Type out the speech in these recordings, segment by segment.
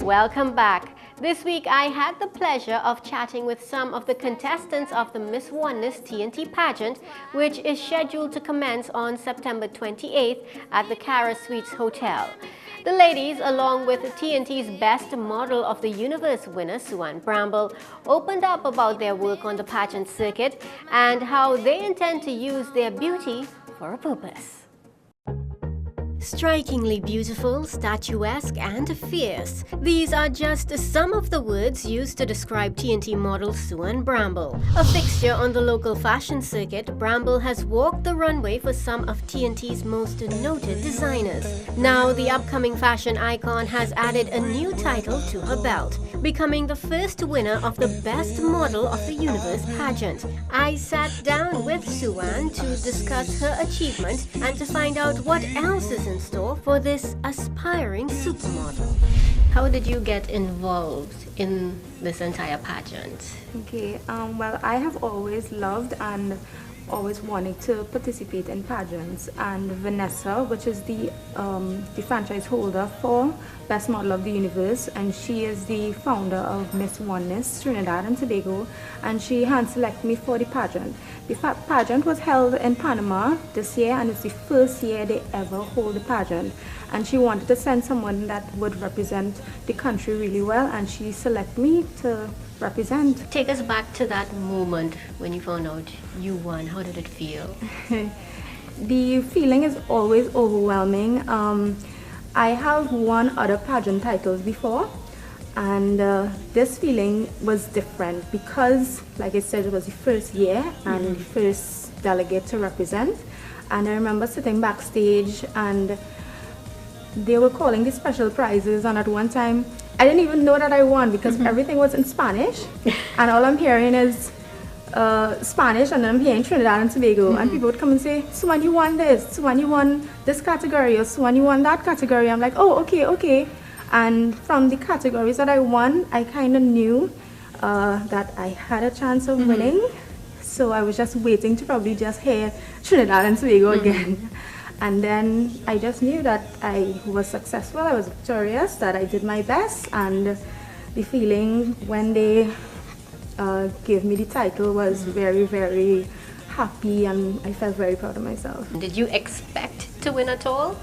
Welcome back. This week I had the pleasure of chatting with some of the contestants of the Miss Oneness T&T pageant, which is scheduled to commence on September 28th at the Cara Suites Hotel. The ladies, along with T&T's Best Model of the Universe winner, Soowan Bramble, opened up about their work on the pageant circuit and how they intend to use their beauty for a purpose. Strikingly beautiful, statuesque, and fierce. These are just some of the words used to describe T&T model Soowan Bramble. A fixture on the local fashion circuit, Bramble has walked the runway for some of T&T's most noted designers. Now, the upcoming fashion icon has added a new title to her belt, becoming the first winner of the Best Model of the Universe pageant. I sat down with Soowan to discuss her achievement and to find out what else is in store for this aspiring supermodel. How did you get involved in this entire pageant? Okay, well, I have always loved and always wanted to participate in pageants, and Vanessa, which is the franchise holder for Best Model of the Universe, and she is the founder of Miss Oneness Trinidad and Tobago, and she hand selected me for the pageant. The pageant was held in Panama this year, and it's the first year they ever hold the pageant, and she wanted to send someone that would represent the country really well, and she selected me to represent. Take us back to that moment when you found out you won. How did it feel? The feeling is always overwhelming. I have won other pageant titles before, and this feeling was different because, like I said, it was the first year and the first delegate to represent. And I remember sitting backstage and they were calling the special prizes, and at one time I didn't even know that I won because everything was in Spanish and all I'm hearing is Spanish, and then I'm hearing Trinidad and Tobago, and people would come and say, Soowan, you won this, Soowan, you won this category, or Soowan, you won that category. I'm like, oh, okay. And from the categories that I won, I kind of knew that I had a chance of winning, so I was just waiting to probably just hear Trinidad and Tobago again. And then I just knew that I was successful, I was victorious, that I did my best, and the feeling when they gave me the title was very, very happy, and I felt very proud of myself. Did you expect to win at all?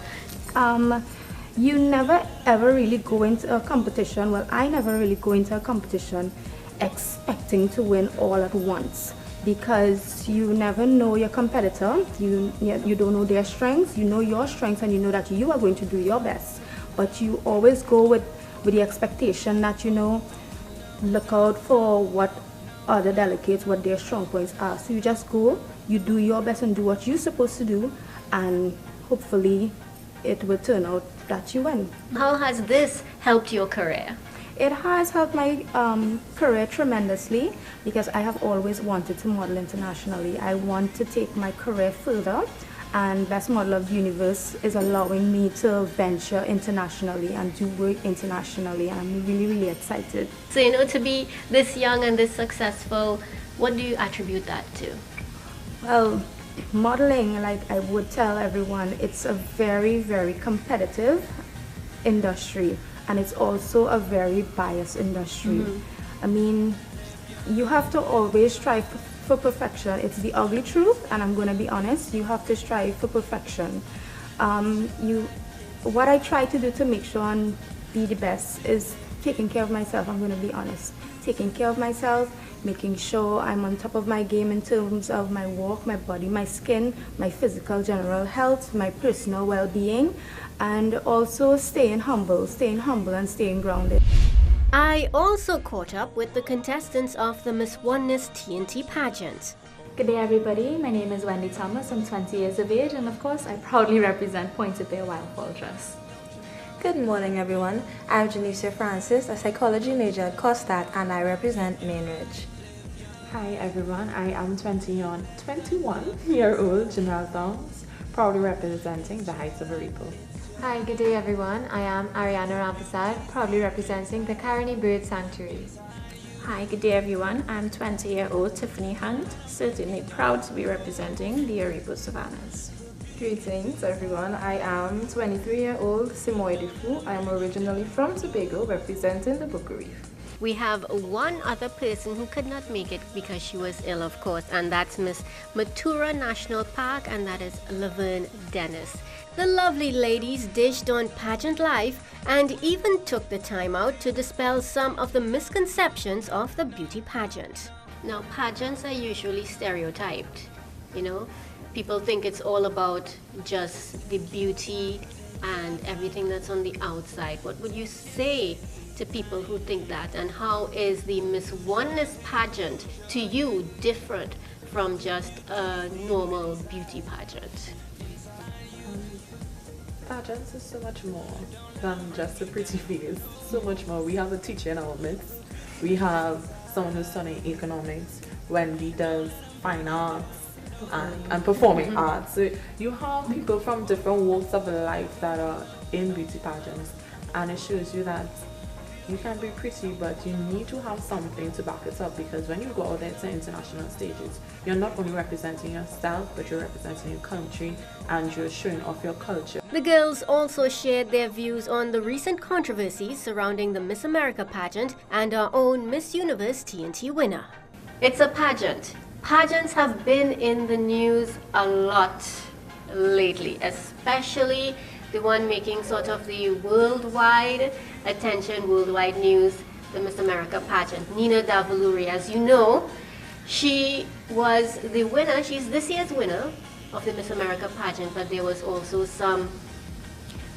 You never ever really go into a competition, well, I never really go into a competition expecting to win all at once, because you never know your competitor, you don't know their strengths, you know your strengths, and you know that you are going to do your best. But you always go with the expectation that, look out for what other delegates, what their strong points are. So you just go, you do your best and do what you're supposed to do, and hopefully it will turn out that you win. How has this helped your career? It has helped my career tremendously because I have always wanted to model internationally. I want to take my career further, and Best Model of the Universe is allowing me to venture internationally and do work internationally, and I'm really, really excited. So, to be this young and this successful, what do you attribute that to? Well, modeling, like I would tell everyone, it's a very, very competitive industry. And it's also a very biased industry. I mean, you have to always strive for perfection. It's the ugly truth, and I'm going to be honest, you have to strive for perfection. What I try to do to make sure and be the best is taking care of myself, I'm going to be honest. Taking care of myself, making sure I'm on top of my game in terms of my walk, my body, my skin, my physical general health, my personal well-being, and also staying humble and staying grounded. I also caught up with the contestants of the Miss Oneness T&T pageant. Good day everybody, my name is Wendy Thomas, I'm 20 years of age, and of course I proudly represent Pointed Bay Wildfall Dress. Good morning everyone, I'm Janicia Francis, a psychology major at COSTAT, and I represent Main Ridge. Hi everyone, I am 21-year-old General Downs, proudly representing the Heights of Aripo. Hi, good day everyone. I am Ariana Rampasad, proudly representing the Caroni Bird Sanctuary. Hi, good day everyone. I'm 20-year-old Tiffany Hunt, certainly proud to be representing the Aripo Savannas. Greetings everyone, I am 23-year-old Simoy Difu. I am originally from Tobago, representing the Book Reef. We have one other person who could not make it because she was ill, of course, and that's Miss Matura National Park, and that is Laverne Dennis. The lovely ladies dished on pageant life and even took the time out to dispel some of the misconceptions of the beauty pageant. Now, pageants are usually stereotyped, you know. People think it's all about just the beauty and everything that's on the outside. What would you say to people who think that, and how is the Miss Oneness pageant to you different from just a normal beauty pageant? Pageants is so much more than just a pretty face. So much more. We have a teacher in our midst. We have someone who's studying economics. Wendy does fine arts and performing arts. So you have people from different walks of life that are in beauty pageants, and it shows you that you can be pretty, but you need to have something to back it up, because when you go out there to international stages, you're not only representing yourself, but you're representing your country and you're showing off your culture. The girls also shared their views on the recent controversies surrounding the Miss America pageant and our own Miss Universe T&T winner. It's a pageant. Pageants have been in the news a lot lately, especially the one making sort of the worldwide attention, worldwide news, the Miss America pageant. Nina Davaluri, as you know, she was the winner. She's this year's winner of the Miss America pageant, but there was also some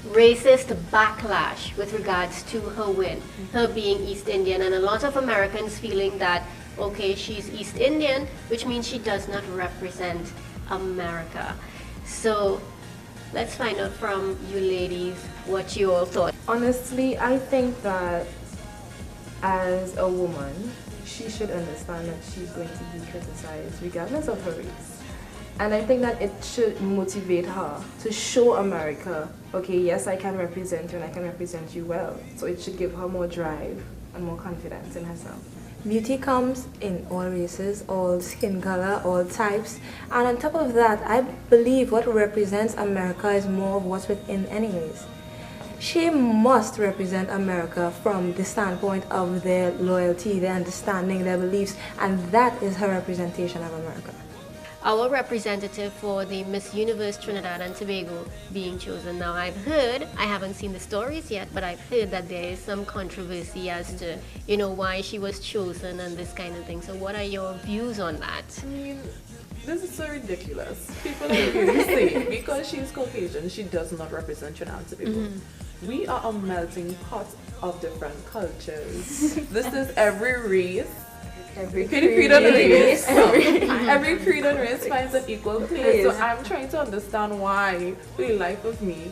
racist backlash with regards to her win, her being East Indian, and a lot of Americans feeling that, okay, she's East Indian, which means she does not represent America. So let's find out from you ladies what you all thought. Honestly, I think that as a woman, she should understand that she's going to be criticized regardless of her race. And I think that it should motivate her to show America, okay, yes, I can represent you and I can represent you well. So it should give her more drive and more confidence in herself. Beauty comes in all races, all skin color, all types, and on top of that, I believe what represents America is more of what's within anyways. She must represent America from the standpoint of their loyalty, their understanding, their beliefs, and that is her representation of America. Our representative for the Miss Universe Trinidad and Tobago being chosen. Now, I've heard, I haven't seen the stories yet, but I've heard that there is some controversy as to, you know, why she was chosen and this kind of thing. So what are your views on that? I mean, this is so ridiculous. People are really saying because she's Caucasian, she does not represent Trinidad and Tobago. We are a melting pot of different cultures. This is every race. Every creed and race. Every creed and race finds an equal place. So I'm trying to understand why, for the life of me,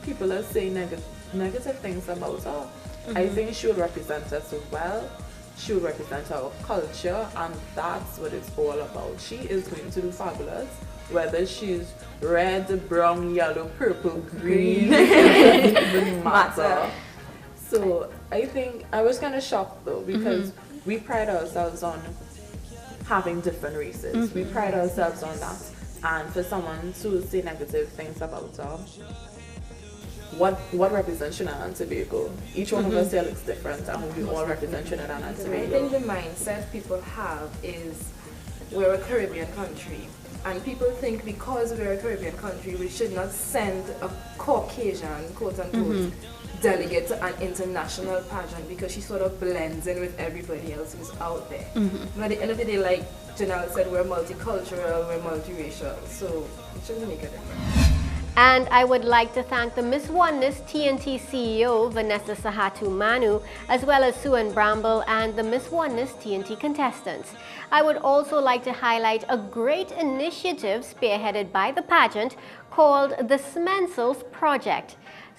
people are saying negative things about her. I think she will represent us well. She will represent our culture, and that's what it's all about. She is going to do fabulous. Whether she's red, brown, yellow, purple, green, it doesn't matter. So I think I was kind of shocked though, because we pride ourselves on having different races. We pride ourselves on that. And for someone to say negative things about her, what represents Trinidad and Tobago? Each one of us here looks different, and we all represent Trinidad and Tobago. I think the mindset people have is we're a Caribbean country. And people think because we're a Caribbean country, we should not send a Caucasian, quote-unquote, delegate to an international pageant because she sort of blends in with everybody else who's out there. But at the end of the day, like Janelle said, we're multicultural, we're multiracial, so it shouldn't make a difference. And I would like to thank the Miss Oneness T&T CEO, Vanessa Sahatoo Manoo, as well as Soowan Bramble and the Miss Oneness T&T contestants. I would also like to highlight a great initiative spearheaded by the pageant called the Smencils Project.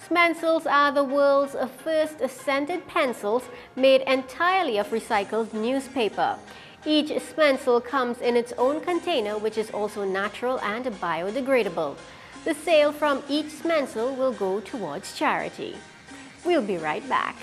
Smencils are the world's first scented pencils made entirely of recycled newspaper. Each Smencil comes in its own container, which is also natural and biodegradable. The sale from each Smencil will go towards charity. We'll be right back.